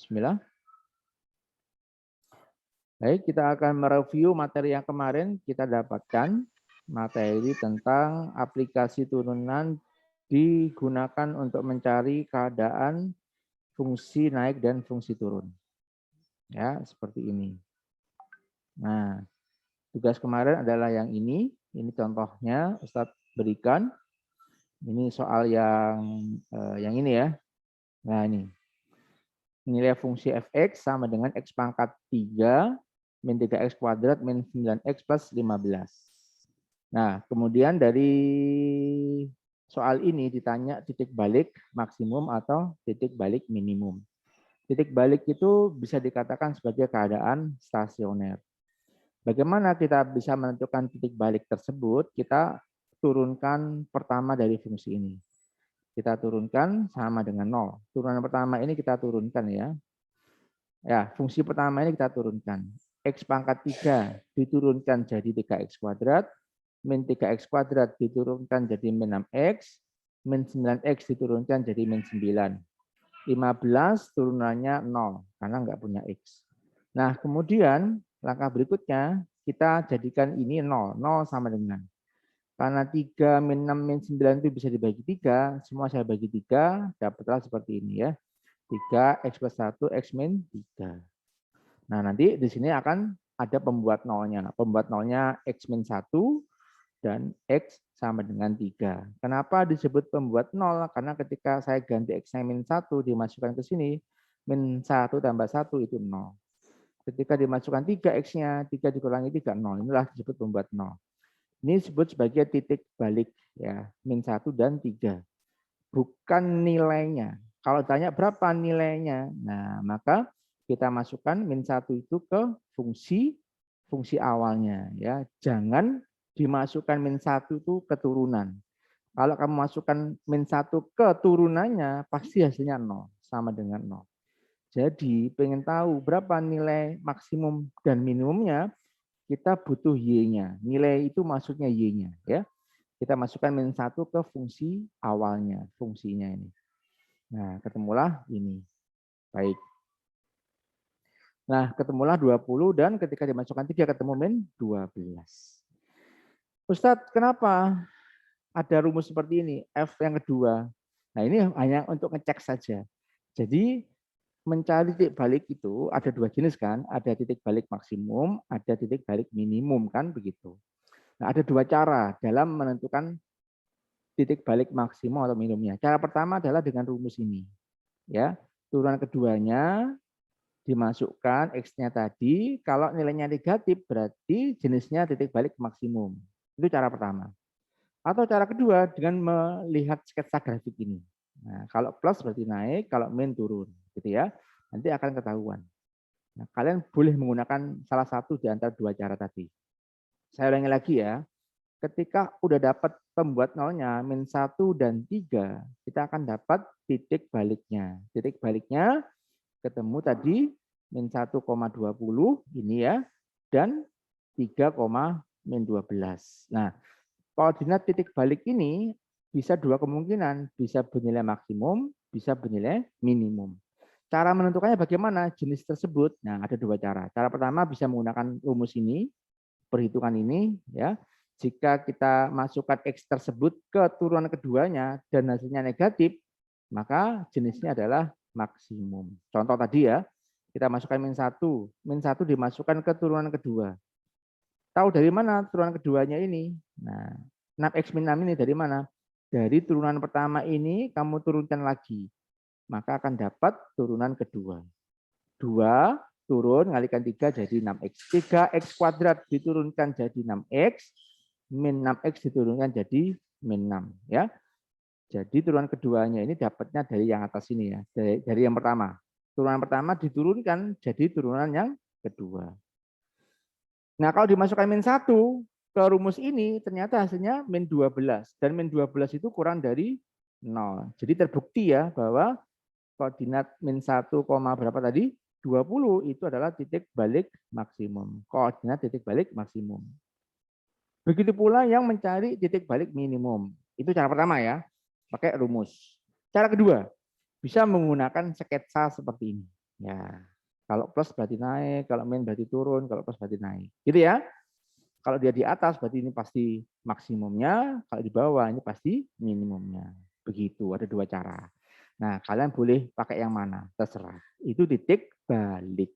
Bismillah. Baik, kita akan mereview materi yang kemarin kita dapatkan, materi tentang aplikasi turunan digunakan untuk mencari keadaan fungsi naik dan fungsi turun. Ya, seperti ini. Nah, tugas kemarin adalah yang ini contohnya Ustadz berikan. Ini soal yang ini ya. Nah, ini. Nilai fungsi fx sama dengan x pangkat 3 min 3x kuadrat min 9x plus 15. Nah, kemudian dari soal ini ditanya titik balik maksimum atau titik balik minimum. Titik balik itu bisa dikatakan sebagai keadaan stasioner. Bagaimana kita bisa menentukan titik balik tersebut? Kita turunkan pertama dari fungsi ini. Kita turunkan sama dengan 0. Turunan pertama ini kita turunkan ya. Ya, fungsi pertama ini kita turunkan. X pangkat 3 diturunkan jadi 3x kuadrat, min 3x kuadrat diturunkan jadi min 6x, min 9x diturunkan jadi min 9. 15 turunannya 0, karena nggak punya x. Nah, kemudian langkah berikutnya, kita jadikan ini 0. 0 sama dengan. Karena 3 min 6 min 9 itu bisa dibagi 3, semua saya bagi 3, dapatlah seperti ini ya. 3x plus 1, x min 3. Nah, nanti di sini akan ada pembuat nolnya. Pembuat nolnya x min 1 dan x sama dengan 3. Kenapa disebut pembuat nol? Karena ketika saya ganti x-nya min 1 dimasukkan ke sini, min 1 tambah 1 itu 0. Ketika dimasukkan 3x-nya, 3 dikurangi 3, 0. Inilah disebut pembuat nol. Ini disebut sebagai titik balik ya, min 1 dan 3. Bukan nilainya. Kalau tanya berapa nilainya, nah maka kita masukkan min 1 itu ke fungsi awalnya ya. Jangan dimasukkan min 1 itu keturunan. Kalau kamu masukkan min 1 ke turunannya, pasti hasilnya 0, sama dengan 0. Jadi pengen tahu berapa nilai maksimum dan minimumnya, kita butuh Y-nya. Nilai itu maksudnya Y-nya ya. Kita masukkan min 1 ke fungsi awalnya, fungsinya ini. Nah, ketemulah ini. Baik. Nah, ketemulah 20 dan ketika dimasukkan 3 ketemu min 12. Ustadz, kenapa ada rumus seperti ini? F yang kedua. Nah, ini hanya untuk ngecek saja. Jadi, mencari titik balik itu ada dua jenis kan? Ada titik balik maksimum, ada titik balik minimum kan begitu. Nah, ada dua cara dalam menentukan titik balik maksimum atau minimumnya. Cara pertama adalah dengan rumus ini. Ya, turunan keduanya dimasukkan X-nya tadi, kalau nilainya negatif berarti jenisnya titik balik maksimum. Itu cara pertama. Atau cara kedua dengan melihat sketsa grafik ini. Nah, kalau plus berarti naik, kalau min turun, gitu ya. Nanti akan ketahuan. Nah, kalian boleh menggunakan salah satu di antara dua cara tadi. Saya ulangi lagi ya. Ketika udah dapat pembuat nolnya, min 1 dan 3, kita akan dapat titik baliknya. Titik baliknya ketemu tadi min 1,20 ini ya, dan 3, min 12. Nah, koordinat titik balik ini bisa dua kemungkinan, bisa bernilai maksimum, bisa bernilai minimum. Cara menentukannya bagaimana jenis tersebut? Nah, ada dua cara. Cara pertama bisa menggunakan rumus ini, perhitungan ini ya. Jika kita masukkan X tersebut ke turunan keduanya dan hasilnya negatif, maka jenisnya adalah maksimum. Contoh tadi ya, kita masukkan min 1. Min 1 dimasukkan ke turunan kedua. Tahu dari mana turunan keduanya ini? Nah, 6X min 6 ini dari mana? Dari turunan pertama ini kamu turunkan lagi. Maka akan dapat turunan kedua. 2 turun, ngalikan 3 jadi 6X. 3X kuadrat diturunkan jadi 6X. Min 6X diturunkan jadi min 6. Ya. Jadi turunan keduanya ini dapatnya dari yang atas ini ya. Dari yang pertama. Turunan pertama diturunkan jadi turunan yang kedua. Nah, kalau dimasukkan min 1 ke rumus ini, ternyata hasilnya min 12. Dan min 12 itu kurang dari 0. Jadi terbukti ya bahwa koordinat min 1, berapa tadi? 20 itu adalah titik balik maksimum. Koordinat titik balik maksimum. Begitu pula yang mencari titik balik minimum. Itu cara pertama ya, pakai rumus. Cara kedua, bisa menggunakan sketsa seperti ini. Ya, kalau plus berarti naik, kalau min berarti turun, kalau plus berarti naik. Gitu ya. Kalau dia di atas berarti ini pasti maksimumnya, kalau di bawah ini pasti minimumnya. Begitu, ada dua cara. Nah, kalian boleh pakai yang mana, terserah. Itu titik balik.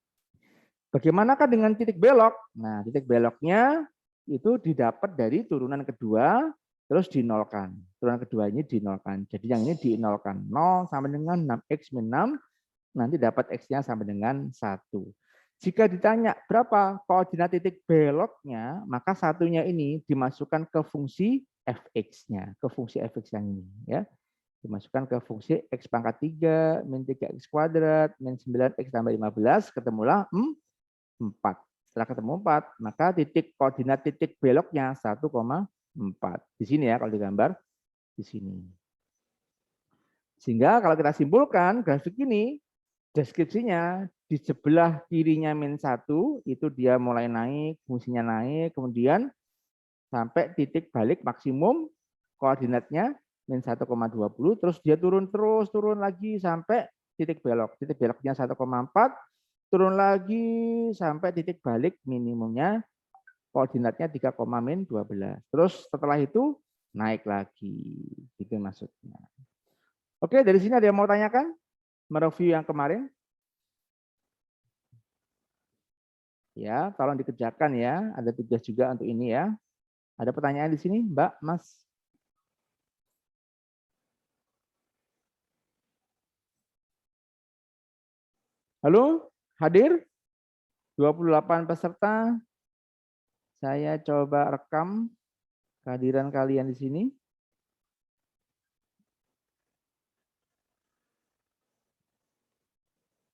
Bagaimanakah dengan titik belok? Nah, titik beloknya itu didapat dari turunan kedua, terus dinolkan. Turunan kedua ini dinolkan. Jadi yang ini dinolkan. 0 sampai dengan 6x min 6, nanti dapat X-nya sampai dengan 1. Jika ditanya berapa koordinat titik beloknya, maka satunya ini dimasukkan ke fungsi fx-nya, ke fungsi fx yang ini. Ya. Dimasukkan ke fungsi x pangkat 3, min 3x kuadrat, min 9x tambah 15, ketemulah 4. Setelah ketemu 4, maka titik koordinat titik beloknya 1,4. Di sini ya, kalau digambar di sini. Sehingga kalau kita simpulkan grafik ini, deskripsinya di sebelah kirinya min 1 itu dia mulai naik, fungsinya naik, kemudian sampai titik balik maksimum koordinatnya min 1,20, terus dia turun lagi sampai titik belok. Titik beloknya 1,4, turun lagi sampai titik balik minimumnya koordinatnya 3,-12. Terus setelah itu naik lagi. Itu maksudnya. Oke, dari sini ada yang mau tanyakan? Mereview yang kemarin? Ya, tolong dikerjakan ya. Ada tugas juga untuk ini ya. Ada pertanyaan di sini, Mbak, Mas? Halo, hadir? 28 peserta. Saya coba rekam kehadiran kalian di sini.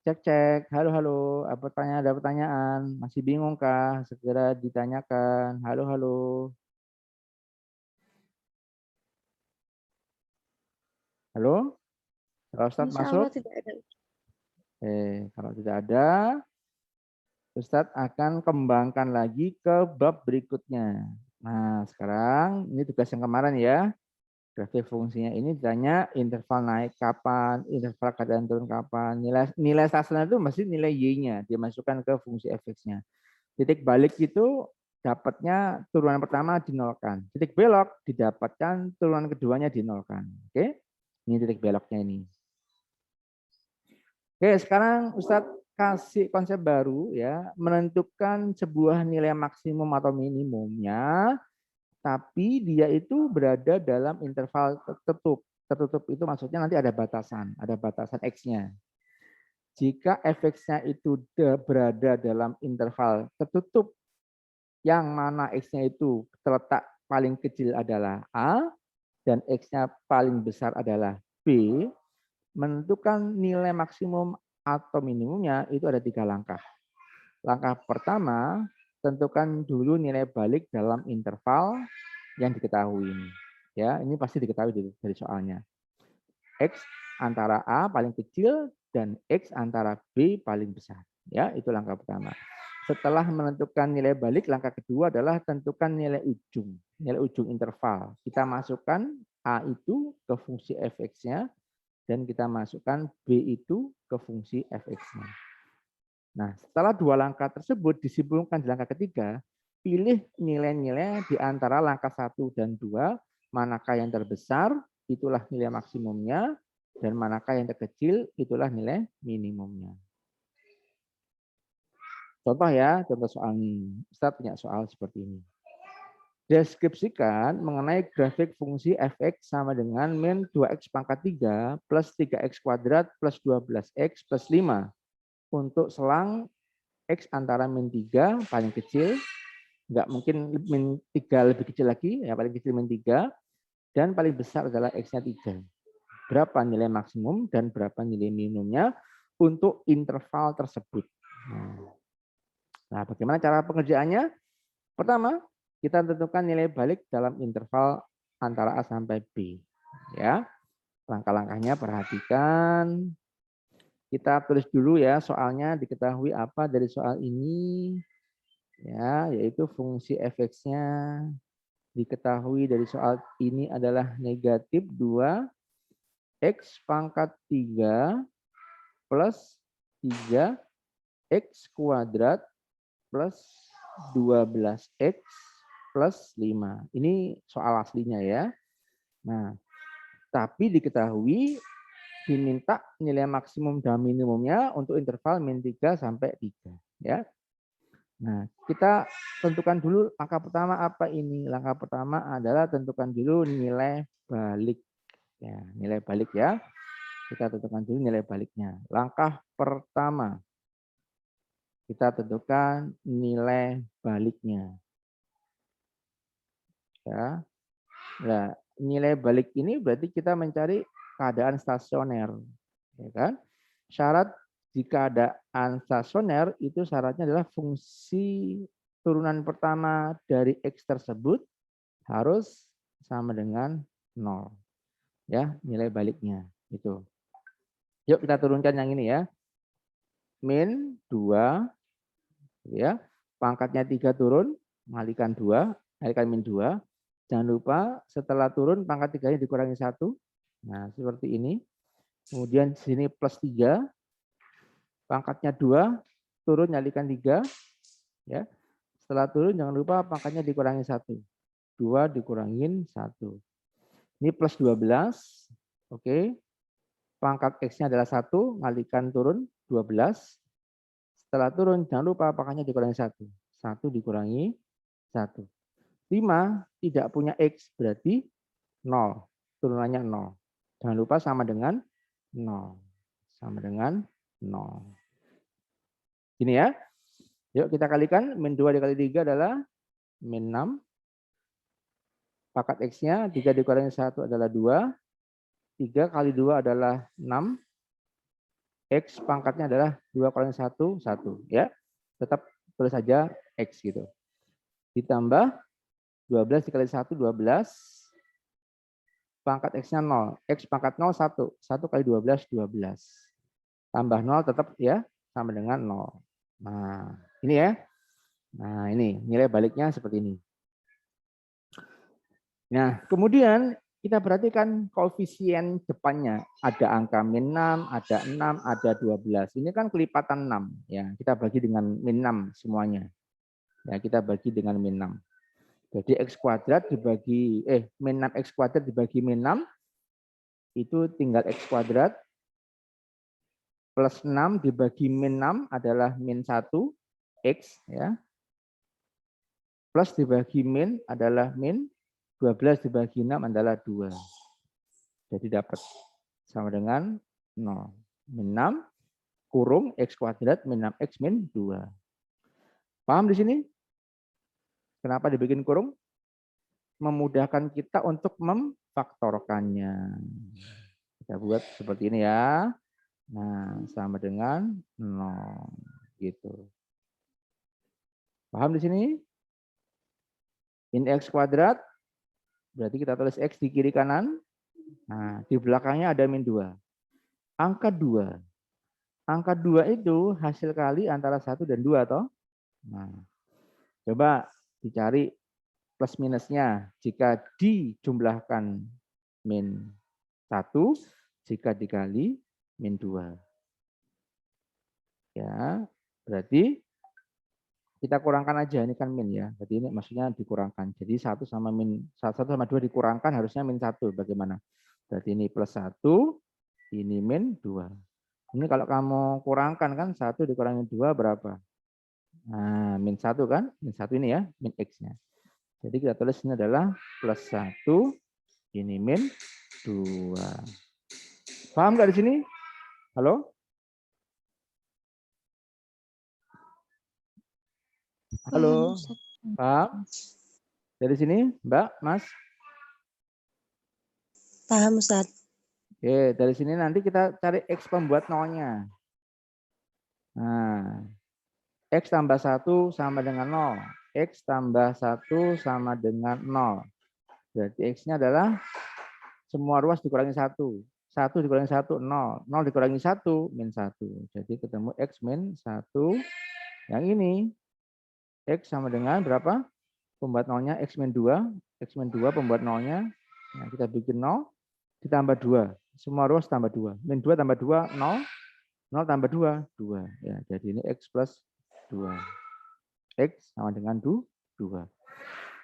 Cek. Halo, halo. Ada pertanyaan? Masih bingung kah? Segera ditanyakan. Halo, halo. Halo? Kalau Ustadz Insya masuk? Allah tidak ada. Kalau tidak ada, Ustadz akan kembangkan lagi ke bab berikutnya. Nah, sekarang ini tugas yang kemarin ya. Grafik fungsinya ini ditanya interval naik kapan, interval keadaan turun kapan. Nilai sasaran itu mesti nilai Y-nya, dimasukkan ke fungsi fx-nya. Titik balik itu dapatnya turunan pertama dinolkan. Titik belok didapatkan turunan keduanya dinolkan. Oke? Ini titik beloknya ini. Oke, sekarang Ustadz kasih konsep baru ya, menentukan sebuah nilai maksimum atau minimumnya, tapi dia itu berada dalam interval tertutup. Tertutup itu maksudnya nanti ada batasan X-nya. Jika fx-nya itu berada dalam interval tertutup, yang mana X-nya itu terletak paling kecil adalah A, dan X-nya paling besar adalah B, menentukan nilai maksimum atau minimumnya itu ada 3 langkah. Langkah pertama, tentukan dulu nilai balik dalam interval yang diketahui ini. Ya, ini pasti diketahui dari soalnya. X antara A paling kecil dan X antara B paling besar. Ya, itu langkah pertama. Setelah menentukan nilai balik, langkah kedua adalah tentukan nilai ujung interval. Kita masukkan A itu ke fungsi fx-nya dan kita masukkan B itu ke fungsi fx-nya. Nah, setelah dua langkah tersebut disimpulkan di langkah ketiga, pilih nilai-nilai di antara langkah 1 dan 2, manakah yang terbesar, itulah nilai maksimumnya, dan manakah yang terkecil, itulah nilai minimumnya. Contoh ya, contoh soal ini. Ustaz punya soal seperti ini. Deskripsikan mengenai grafik fungsi fx sama dengan min 2x pangkat 3 plus 3x kuadrat plus 12x plus 5 untuk selang X antara min 3 paling kecil, nggak mungkin min 3 lebih kecil lagi, ya paling kecil min 3, dan paling besar adalah X-nya 3. Berapa nilai maksimum dan berapa nilai minimumnya untuk interval tersebut. Nah, bagaimana cara pengerjaannya? Pertama, kita tentukan nilai balik dalam interval antara A sampai B. Ya, langkah-langkahnya perhatikan. Kita tulis dulu ya soalnya, diketahui apa dari soal ini. Ya, yaitu fungsi fx-nya diketahui dari soal ini adalah negatif 2 x pangkat 3 plus 3x kuadrat plus 12x plus 5. Ini soal aslinya ya. Nah, tapi diketahui diminta nilai maksimum dan minimumnya untuk interval min 3 sampai 3. Ya. Nah, kita tentukan dulu langkah pertama apa ini? Langkah pertama adalah tentukan dulu nilai balik. Ya, nilai balik ya. Kita tentukan dulu nilai baliknya. Langkah pertama, kita tentukan nilai baliknya. Ya. Nah, nilai balik ini berarti kita mencari keadaan stasioner, ya kan? Syarat di keadaan stasioner itu syaratnya adalah fungsi turunan pertama dari X tersebut harus sama dengan 0. Ya, nilai baliknya itu. Yuk kita turunkan yang ini ya. Min 2 ya. Pangkatnya 3 turun, mengalihkan 2, alihkan min 2. Jangan lupa setelah turun pangkat 3-nya dikurangi 1. Nah, seperti ini. Kemudian di sini plus 3. Pangkatnya 2, turun nyalikan 3. Ya. Setelah turun jangan lupa pangkatnya dikurangi 1. 2 dikurangin 1. Ini plus 12. Oke. Pangkat X-nya adalah 1, ngalihkan turun 12. Setelah turun jangan lupa pangkatnya dikurangi 1. 1 dikurangi 1. 5 tidak punya X berarti 0. Turunannya 0. Jangan lupa sama dengan 0. Sama dengan 0. Gini ya. Yuk kita kalikan. Min 2 dikali 3 adalah min 6. Pangkat X-nya 3 dikurangi 1 adalah 2. 3 kali 2 adalah 6. X pangkatnya adalah 2 kurangi 1, 1. Ya. Tetap tulis saja X gitu. Ditambah 12 dikali 1, 12. Pangkat X-nya 0. X pangkat 0, 1. 1 kali 12, 12. Tambah 0 tetap ya sama dengan 0. Nah, ini ya. Nah, ini nilai baliknya seperti ini. Nah, kemudian kita perhatikan koefisien depannya. Ada angka min 6, ada 6, ada 12. Ini kan kelipatan 6. Ya, kita bagi dengan min 6 semuanya. Ya, kita bagi dengan min 6. Jadi X kuadrat dibagi, min 6X kuadrat dibagi min 6, itu tinggal X kuadrat, plus 6 dibagi min 6 adalah min 1, X, ya. Plus dibagi min adalah min, 12 dibagi 6 adalah 2. Jadi dapat sama dengan 0. Min 6 kurung X kuadrat min 6X min 2. Paham di sini? Kenapa dibikin kurung? Memudahkan kita untuk memfaktorkannya. Kita buat seperti ini ya. Nah, sama dengan 0. Gitu. Paham di sini? Ini X kuadrat. Berarti kita tulis X di kiri kanan. Nah, di belakangnya ada min 2. Angka 2. Angka 2 itu hasil kali antara 1 dan 2 toh. Nah, coba dicari plus minusnya jika dijumlahkan min 1, jika dikali min 2. Ya, berarti kita kurangkan aja, ini kan min ya. Jadi ini maksudnya dikurangkan. Jadi 1 sama min 1 sama 2 dikurangkan harusnya min 1. Bagaimana? Berarti ini plus 1, ini min 2. Ini kalau kamu kurangkan kan 1 dikurangi 2 berapa? Nah, min 1 kan? Min 1 ini ya, min X-nya. Jadi kita tulis ini adalah plus 1, ini min 2. Paham nggak di sini? Halo? Halo? Paham? Dari sini, Mbak, Mas? Paham, Ustaz. Oke, dari sini nanti kita cari X pembuat nolnya. Nah, X tambah 1 sama dengan 0. X tambah 1 sama dengan 0. Berarti X-nya adalah semua ruas dikurangi 1. 1 dikurangi 1, 0. 0 dikurangi 1, min 1. Jadi ketemu X min 1. Yang ini, X sama dengan berapa? Pembuat nolnya X min 2. X min 2 pembuat nolnya. Nah, kita bikin 0. Ditambah 2. Semua ruas tambah 2. Min 2 tambah 2, 0. 0 tambah 2, 2. Ya, jadi ini X plus 2. X sama dengan 2.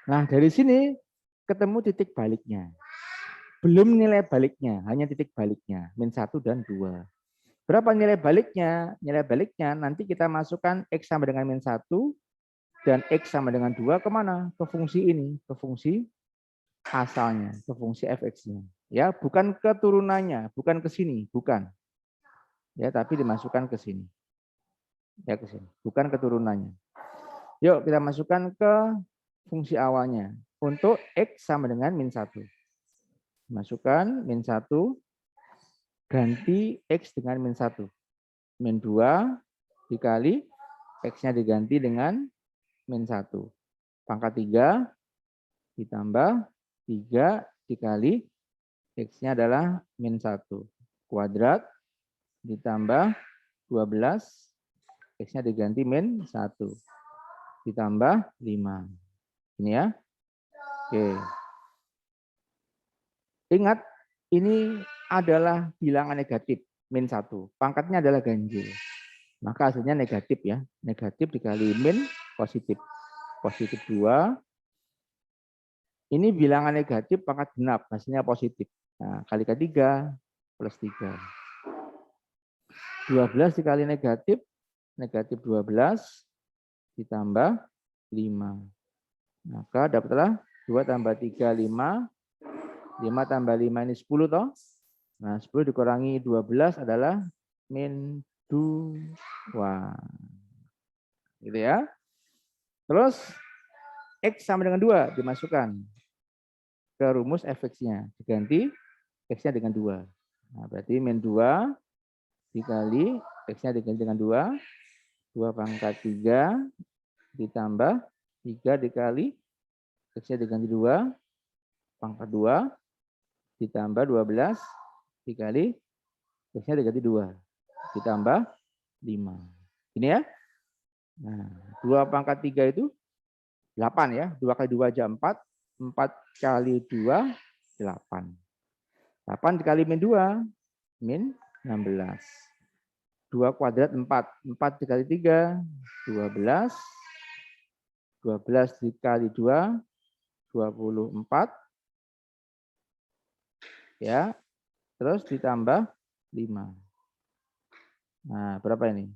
Nah, dari sini ketemu titik baliknya. Belum nilai baliknya, hanya titik baliknya. Min 1 dan 2. Berapa nilai baliknya? Nilai baliknya nanti kita masukkan X sama dengan min 1 dan X sama dengan 2 kemana? Ke fungsi ini, ke fungsi asalnya, ke fungsi fx-nya. Ya, bukan ke turunannya, bukan ke sini, bukan. Ya, tapi dimasukkan ke sini. Ya, ke sini. Bukan ke turunannya. Yuk, kita masukkan ke fungsi awalnya. Untuk X sama dengan min 1. Masukkan min 1, ganti X dengan min 1. Min 2 dikali X-nya diganti dengan min 1. Pangkat 3 ditambah 3 dikali X-nya adalah min 1. Kuadrat ditambah 12, X-nya diganti min 1. Ditambah 5. Ini ya. Oke. Ingat, ini adalah bilangan negatif, min 1. Pangkatnya adalah ganjil. Maka hasilnya negatif ya. Negatif dikali min positif. Positif 2. Ini bilangan negatif pangkat genap, hasilnya positif. Nah, kali ke-3 plus 3. 12 dikali negatif, negatif 12 ditambah 5. Maka dapatlah 2 tambah 3, 5. 5 tambah 5 ini 10 toh. Nah, 10 dikurangi 12 adalah min 2. Gitu ya. Terus X sama dengan 2 dimasukkan ke rumus fx-nya. Diganti X-nya dengan 2. Nah, berarti min 2 dikali X-nya diganti dengan 2. 2 pangkat 3 ditambah 3 dikali X-nya diganti 2. Pangkat 2 ditambah 12 dikali X-nya diganti 2. Ditambah 5. Ini ya. Nah, 2 pangkat 3 itu 8 ya. 2 kali 2 aja 4. 4 kali 2, 8. 8 dikali min 2, min 16. 2 kuadrat 4. 4 dikali 3, 12. 12 dikali 2, 24. Ya. Terus ditambah 5. Nah, berapa ini?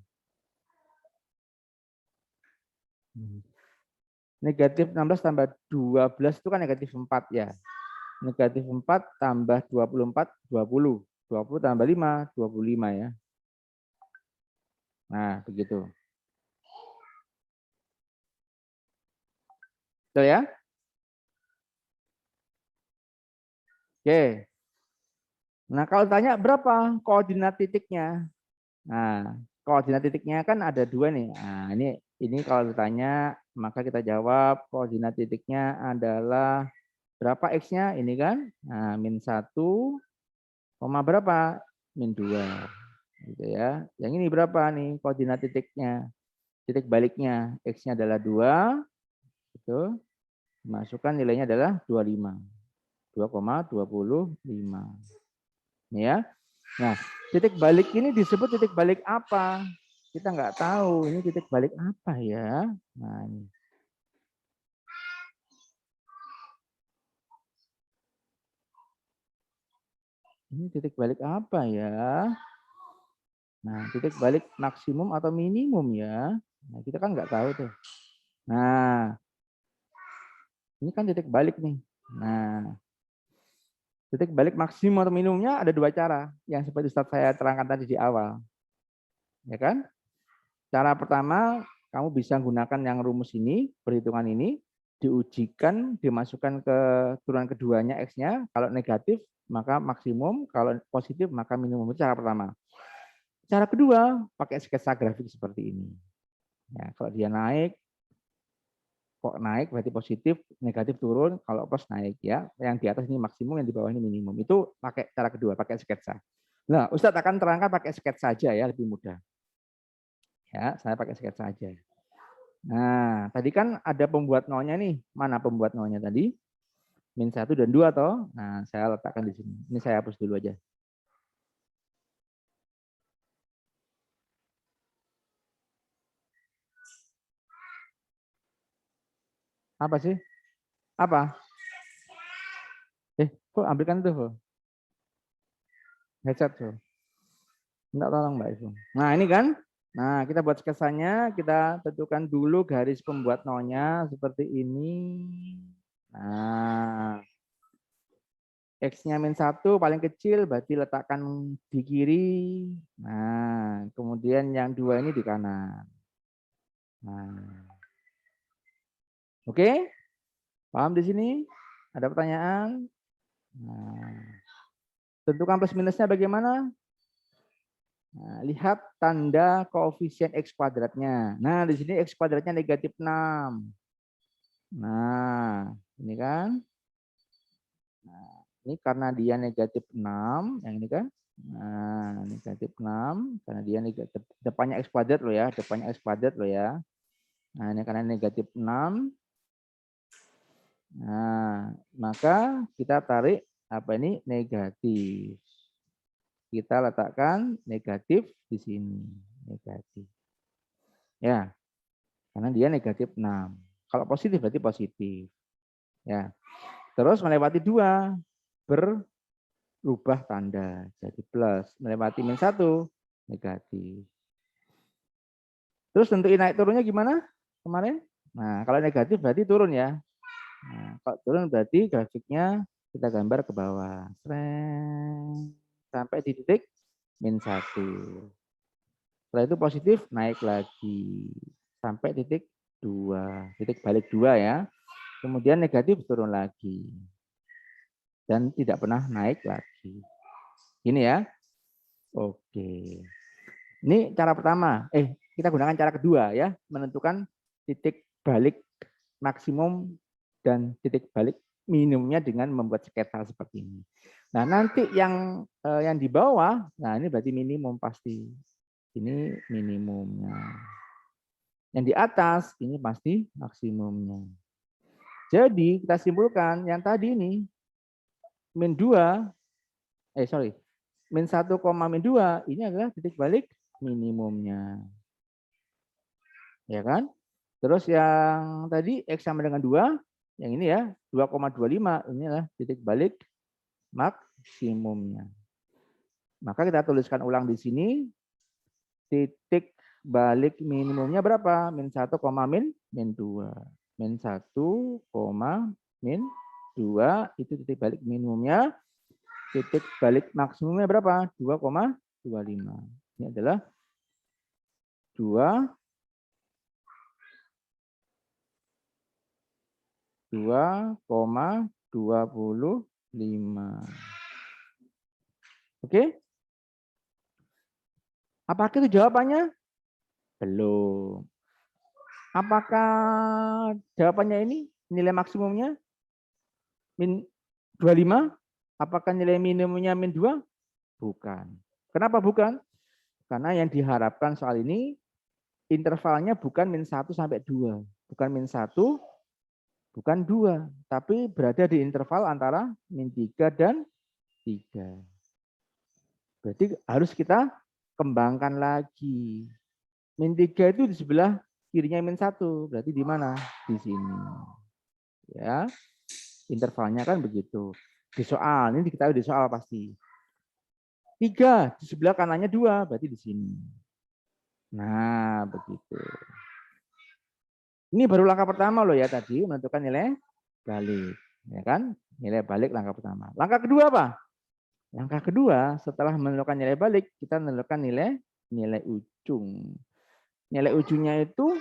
Negatif 16 tambah 12 itu kan negatif 4 ya. Negatif 4 tambah 24, 20. 20 tambah 5, 25 ya. Nah, begitu. Betul ya? Oke. Nah, kalau tanya berapa koordinat titiknya? Nah, koordinat titiknya kan ada 2 nih. Nah, ini kalau ditanya maka kita jawab koordinat titiknya adalah berapa X-nya? Ini kan. Nah, min 1, koma berapa? Min 2. Gitu ya. Yang ini berapa nih koordinat titiknya? Titik baliknya X-nya adalah 2. Itu masukkan nilainya adalah 25. 2,25. Ini ya. Nah, titik balik ini disebut titik balik apa? Kita nggak tahu ini titik balik apa ya. Nah, ini. Ini titik balik apa ya? Nah, titik balik maksimum atau minimum ya. Nah, kita kan nggak tahu tuh. Nah, ini kan titik balik nih. Nah, titik balik maksimum atau minimumnya ada 2 cara. Yang seperti Ustaz saya terangkan tadi di awal. Ya kan? Cara pertama, kamu bisa gunakan yang rumus ini, perhitungan ini, diujikan, dimasukkan ke turunan keduanya X-nya. Kalau negatif, maka maksimum. Kalau positif, maka minimum. Itu cara pertama. Cara kedua, pakai sketsa grafik seperti ini. Ya, kalau dia naik, kok naik berarti positif, negatif turun, kalau plus naik ya. Yang di atas ini maksimum, yang di bawah ini minimum. Itu pakai cara kedua, pakai sketsa. Nah, Ustadz akan terangkan pakai sketsa saja ya, lebih mudah. Ya, saya pakai sketsa saja. Nah, tadi kan ada pembuat nolnya nih. Mana pembuat nolnya tadi? Min 1 dan 2 toh. Nah, saya letakkan di sini. Ini saya hapus dulu aja. Apa sih? Apa? Kok ambilkan itu, Bu? Headset, Bu. Enggak, tolong Mbak Ibu. Nah, ini kan. Nah, kita buat sketsanya, kita tentukan dulu garis pembuat nolnya seperti ini. Nah, X-nya -1 paling kecil, berarti letakkan di kiri. Nah, kemudian yang 2 ini di kanan. Nah, oke? Paham di sini? Ada pertanyaan? Nah, tentukan plus minusnya bagaimana? Nah, lihat tanda koefisien X kuadratnya. Nah, di sini X kuadratnya -6. Nah, ini kan. Nah, ini karena dia -6, yang ini kan. Nah, -6 karena dia negatif. Depannya X kuadrat loh ya, depannya X kuadrat loh ya. Nah, ini karena -6. Nah, maka kita tarik apa ini negatif. Kita letakkan negatif di sini, negatif. Ya, karena dia -6. Kalau positif berarti positif. Ya. Terus melewati 2 berubah tanda jadi plus, melewati -1 negatif. Terus tentuin naik turunnya gimana kemarin? Nah, kalau negatif berarti turun ya. Nah, kalau turun berarti grafiknya kita gambar ke bawah. Sampai di titik -1. Setelah itu positif naik lagi sampai titik 2, titik balik 2 ya. Kemudian negatif turun lagi. Dan tidak pernah naik lagi. Ini ya. Oke. Ini cara pertama. Kita gunakan cara kedua ya, menentukan titik balik maksimum dan titik balik minimumnya dengan membuat sketsa seperti ini. Nah, nanti yang di bawah, nah ini berarti minimum pasti. Ini minimumnya. Yang di atas ini pasti maksimumnya. Jadi kita simpulkan yang tadi ini -2, -1, -2 ini adalah titik balik minimumnya. Ya kan? Terus yang tadi X sama dengan 2, yang ini ya 2,25 ini adalah titik balik maksimumnya. Maka kita tuliskan ulang di sini titik balik minimumnya berapa? -1, -2. -1, itu titik balik minimumnya. Titik balik maksimumnya berapa? 2,25. Ini adalah 2,25. Oke? Apakah itu jawabannya? Belum. Apakah jawabannya ini nilai maksimumnya -25? Apakah nilai minimumnya -2? Bukan. Kenapa bukan? Karena yang diharapkan soal ini intervalnya bukan -1 sampai 2. Bukan -1, bukan 2. Tapi berada di interval antara -3 dan 3. Berarti harus kita kembangkan lagi. -3 itu di sebelah kirinya -1. Berarti di mana? Di sini. Ya. Intervalnya kan begitu. Di soal, ini diketahui di soal pasti. 3, di sebelah kanannya 2, berarti di sini. Nah, begitu. Ini baru langkah pertama loh ya tadi, menentukan nilai balik. Ya kan? Nilai balik langkah pertama. Langkah kedua apa? Langkah kedua, setelah menentukan nilai balik, kita menentukan nilai ujung. Nilai ujungnya itu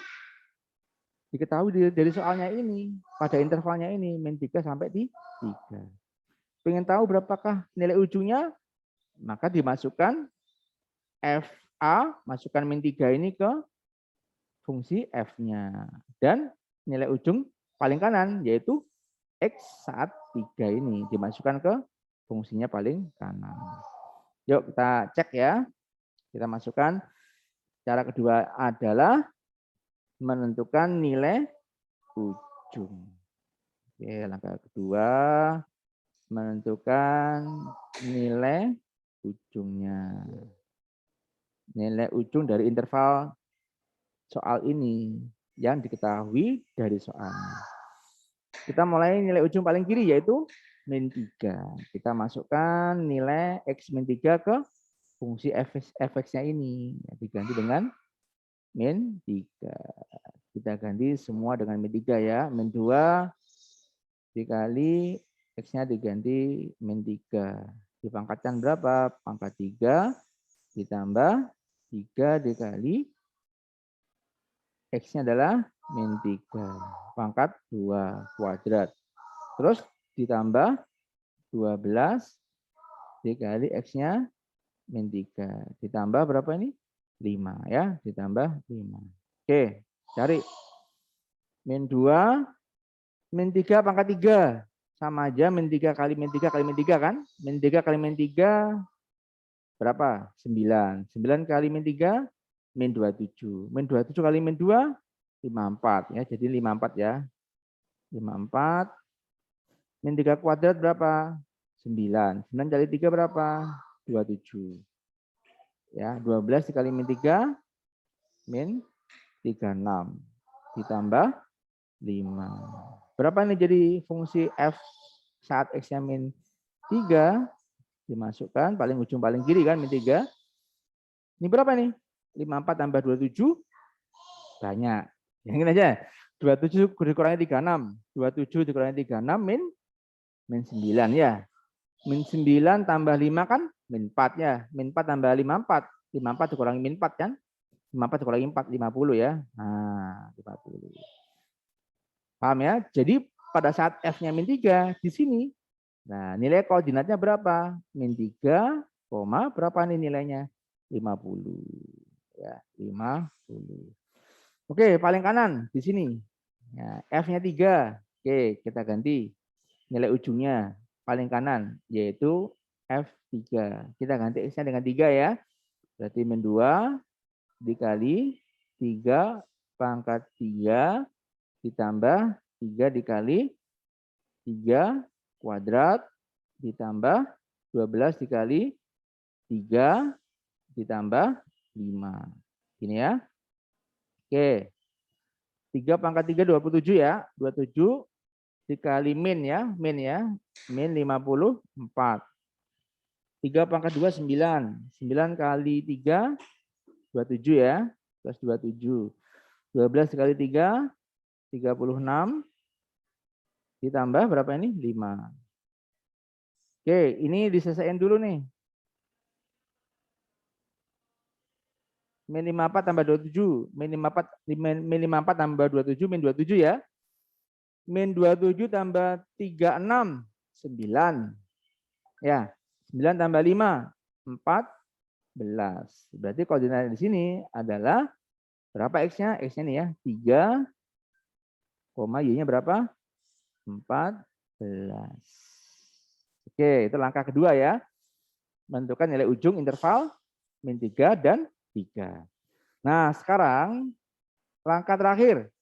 diketahui dari soalnya ini, pada intervalnya ini, -3 sampai di 3. Pengen tahu berapakah nilai ujungnya? Maka dimasukkan FA, masukkan -3 ini ke fungsi F-nya. Dan nilai ujung paling kanan, yaitu X saat 3 ini, dimasukkan ke fungsinya paling kanan. Yuk kita cek ya. Kita masukkan. Cara kedua adalah menentukan nilai ujung. Oke, langkah kedua menentukan nilai ujungnya. Nilai ujung dari interval soal ini yang diketahui dari soalnya. Kita mulai nilai ujung paling kiri yaitu min 3. Kita masukkan nilai X min 3 ke fungsi fx-nya ini. Diganti dengan min 3. Kita ganti semua dengan min 3 ya. Min 2 dikali X-nya diganti min 3. Dipangkatkan berapa? Pangkat 3 ditambah 3 dikali X-nya adalah min 3. Pangkat 2 kuadrat. Terus ditambah 12 dikali X-nya min 3. Ditambah berapa ini? 5 ya. Ditambah 5. Oke, cari. Min 2, min 3 pangkat 3. Sama aja min 3 kali min 3 kali min 3 kan? Min 3 kali min 3 berapa? 9. 9 kali min 3 min 27. Min 27 kali min 2 54 ya. Jadi 54 ya. 54 min 3 kuadrat berapa? 9. 9 kali 3 berapa? 27. Ya, 12 dikali min 3 min 36 ditambah 5. Berapa ini jadi fungsi f saat x-nya min 3? Dimasukkan paling ujung paling kiri kan min 3. Ini berapa nih? 54 tambah 27 banyak. Yang ini aja. 27 dikurangi 36. 27 dikurangi 36 min 9 ya. Min 9 tambah 5 kan min 4 ya. Min 4 tambah 54. 54 dikurangi min 4 kan. 54 dikurangi 4, 50 ya. Nah, 50. Paham ya? Jadi pada saat F-nya min 3 di sini. Nah, nilai koordinatnya berapa? Min 3, berapa nih nilainya? 50. Ya, 50. Oke, paling kanan di sini. Ya, F-nya 3. Oke, kita ganti nilai ujungnya paling kanan yaitu F3. Kita ganti X-nya dengan 3 ya. Berarti min 2 dikali 3 pangkat 3 ditambah 3 dikali 3 kuadrat ditambah 12 dikali 3 ditambah 5. Gini ya. Oke. 3 pangkat 3 27 ya. 27 dikali min ya. Min ya. Min 54. 3 pangkat 2 9. 9 kali 3 27 ya. Plus 27. 12 dikali 3 36 ditambah berapa ini? 5. Oke, ini diselesaikan dulu nih. Min 54 tambah 27. Min 54 tambah 27, min 27 ya. Min 27 tambah 36, 9. Ya, 9 tambah 5, 14. Berarti koordinat di sini adalah berapa X-nya? X-nya nih ya, 3, Y-nya berapa? 14. Oke, itu langkah kedua ya. Menentukan nilai ujung interval min 3 dan 3. Nah, sekarang langkah terakhir.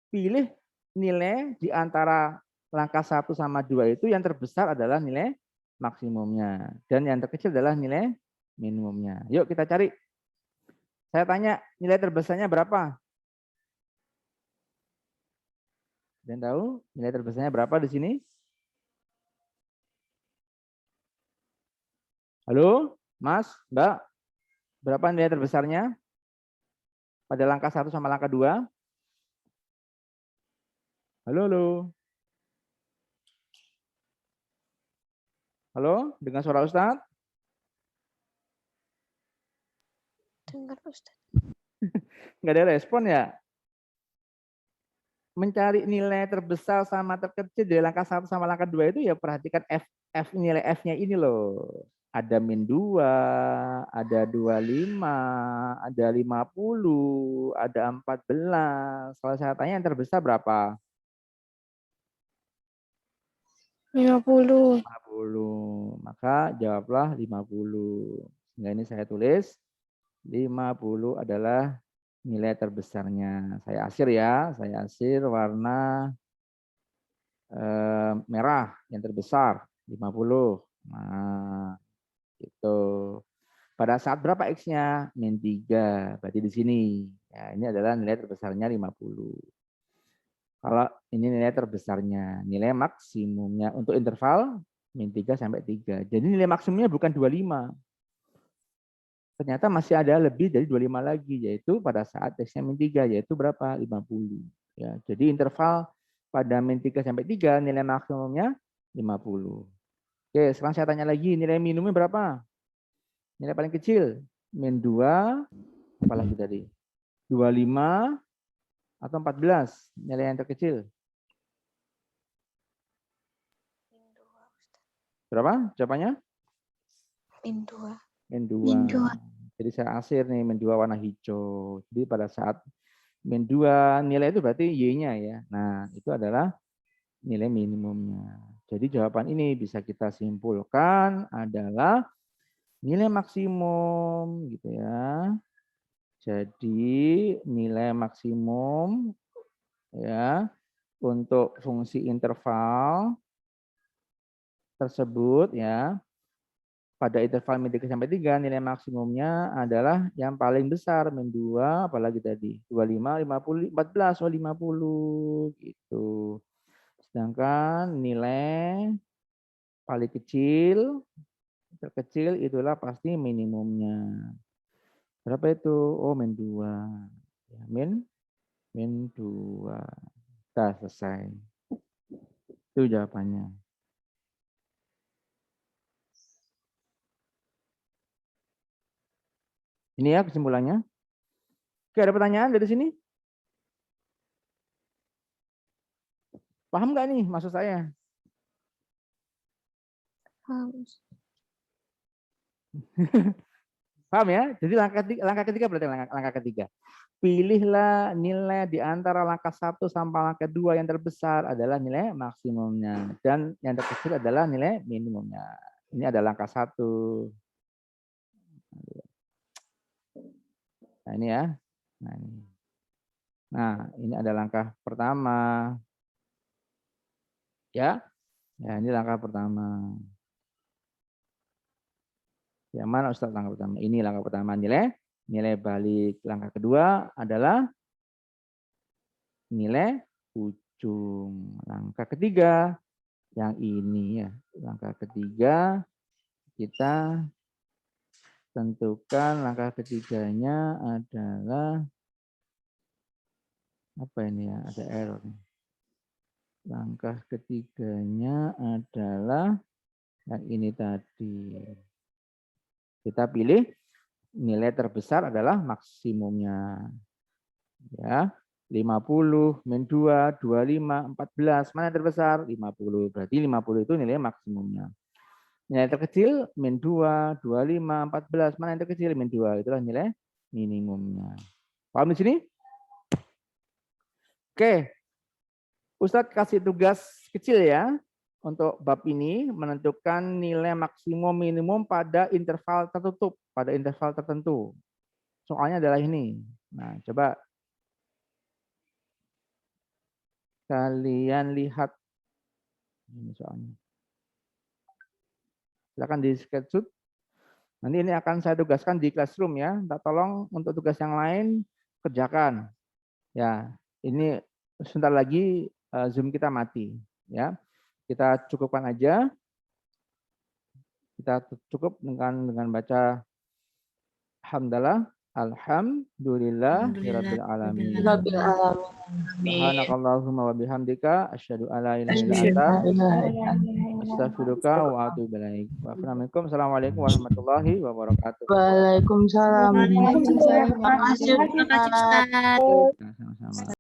Pilih nilai di antara langkah 1 sama 2 itu yang terbesar adalah nilai maksimumnya. Dan yang terkecil adalah nilai minimumnya. Yuk kita cari. Saya tanya, nilai terbesarnya berapa? Dan tahu nilai terbesarnya berapa di sini? Halo, Mas, Mbak. Berapa nilai terbesarnya? Pada langkah 1 sama langkah 2? Halo, halo. Halo, dengan suara Ustadz? Dengar Ustadz. Nggak ada respon ya? Mencari nilai terbesar sama terkecil dari langkah 1 sama langkah 2 itu ya perhatikan nilai F-nya ini loh. Ada min 2, ada 25, ada 50, ada 14. Kalau saya tanya yang terbesar berapa? 50. 50. Maka jawablah 50. Sehingga ini saya tulis 50 adalah nilai terbesarnya. Saya asir ya, saya asir warna merah yang terbesar 50. Nah, itu. Pada saat berapa X-nya? Min 3. Berarti di sini. Ya, ini adalah nilai terbesarnya 50. Kalau ini nilai terbesarnya, nilai maksimumnya untuk interval min 3 sampai 3. Jadi nilai maksimumnya bukan 25. Ternyata masih ada lebih dari 25 lagi, yaitu pada saat X-nya min 3, yaitu berapa? 50. Ya, jadi interval pada min 3 sampai 3, nilai maksimumnya 50. Oke, sekarang saya tanya lagi, nilai minimumnya berapa? Nilai paling kecil, min 2, apalagi tadi? 25 atau 14, nilai yang terkecil. Min 2, Ustaz. Berapa jawabannya? Min 2. Min 2. Min 2. Jadi saya asir nih, min 2 warna hijau. Jadi pada saat min 2 nilai itu berarti Y-nya ya. Nah, itu adalah nilai minimumnya. Jadi jawaban ini bisa kita simpulkan adalah nilai maksimum gitu ya. Jadi nilai maksimum ya untuk fungsi interval tersebut ya pada interval min 3 sampai 3 nilai maksimumnya adalah yang paling besar min 2 apalagi tadi 25 50 14 oh 50 gitu. Sedangkan nilai paling kecil terkecil itulah pasti minimumnya. Berapa itu? Oh, min 2. Ya, min 2. Sudah selesai. Itu jawabannya. Ini ya kesimpulannya. Oke, ada pertanyaan dari sini? Paham nggak nih maksud saya? Paham. Paham ya? Jadi langkah ketiga berarti langkah ketiga. Pilihlah nilai di antara langkah 1 sampai langkah 2 yang terbesar adalah nilai maksimumnya. Dan yang terkecil adalah nilai minimumnya. Ini adalah langkah 1. Nah ini ya. Nah ini ada langkah pertama. Ya, ini langkah pertama. Yang mana Ustaz langkah pertama? Ini langkah pertama nilai balik. Langkah kedua adalah nilai ujung. Langkah ketiga yang ini ya. Langkah ketiga kita tentukan langkah ketiganya adalah apa ini ya? Ada error. Langkah ketiganya adalah yang ini tadi. Kita pilih nilai terbesar adalah maksimumnya. Ya, 50, min 2, 25, 14. Mana yang terbesar? 50. Berarti 50 itu nilai maksimumnya. Nilai terkecil, min 2, 25, 14. Mana yang terkecil? Min 2. Itulah nilai minimumnya. Paham di sini? Oke. Ustadz kasih tugas kecil ya. Untuk bab ini menentukan nilai maksimum minimum pada interval tertutup, pada interval tertentu. Soalnya adalah ini. Nah, coba kalian lihat ini soalnya. Silakan di screenshot. Nanti ini akan saya tugaskan di classroom ya. Minta tolong untuk tugas yang lain kerjakan. Ya, ini sebentar lagi Zoom kita mati ya. Kita cukupkan aja. Kita cukup dengan baca hamdalah, alhamdulillah, rabbil alamin. Subhanakallahumma wa bihamdika asyhadu an la ilaha illa anta astaghfiruka wa atubu ilaik. Assalamualaikum warahmatullahi wabarakatuh. Waalaikumsalam. Terima kasih, Ustaz. Sama-sama.